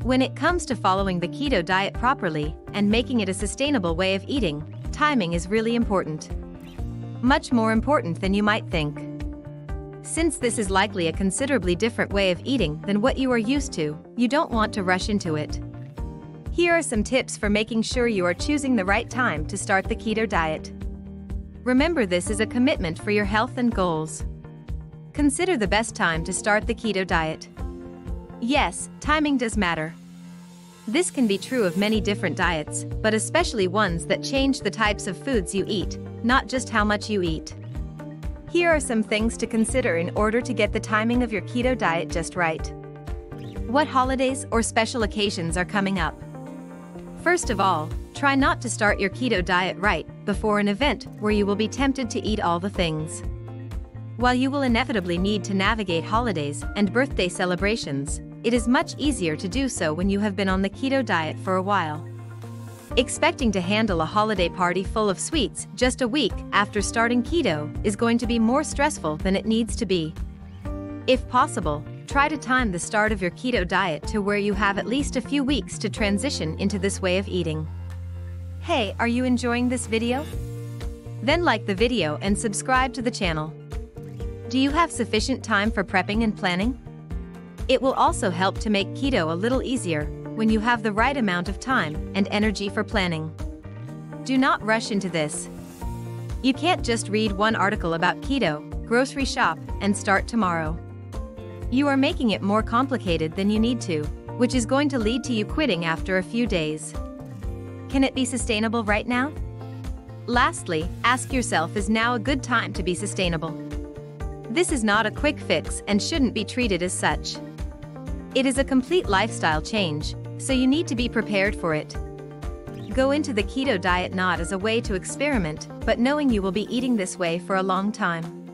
When it comes to following the keto diet properly and making it a sustainable way of eating, timing is really important. Much more important than you might think. Since this is likely a considerably different way of eating than what you are used to, you don't want to rush into it. Here are some tips for making sure you are choosing the right time to start the keto diet. Remember, this is a commitment for your health and goals. Consider the best time to start the keto diet. Yes, timing does matter. This can be true of many different diets, but especially ones that change the types of foods you eat, not just how much you eat. Here are some things to consider in order to get the timing of your keto diet just right. What holidays or special occasions are coming up? First of all, try not to start your keto diet right before an event where you will be tempted to eat all the things. While you will inevitably need to navigate holidays and birthday celebrations, it is much easier to do so when you have been on the keto diet for a while. Expecting to handle a holiday party full of sweets just a week after starting keto is going to be more stressful than it needs to be. If possible, try to time the start of your keto diet to where you have at least a few weeks to transition into this way of eating. Hey, are you enjoying this video? Then like the video and subscribe to the channel. Do you have sufficient time for prepping and planning? It will also help to make keto a little easier when you have the right amount of time and energy for planning. Do not rush into this. You can't just read one article about keto, grocery shop, and start tomorrow. You are making it more complicated than you need to, which is going to lead to you quitting after a few days. Can it be sustainable right now? Lastly, ask yourself, is now a good time to be sustainable? This is not a quick fix and shouldn't be treated as such. It is a complete lifestyle change, so you need to be prepared for it. Go into the keto diet not as a way to experiment, but knowing you will be eating this way for a long time.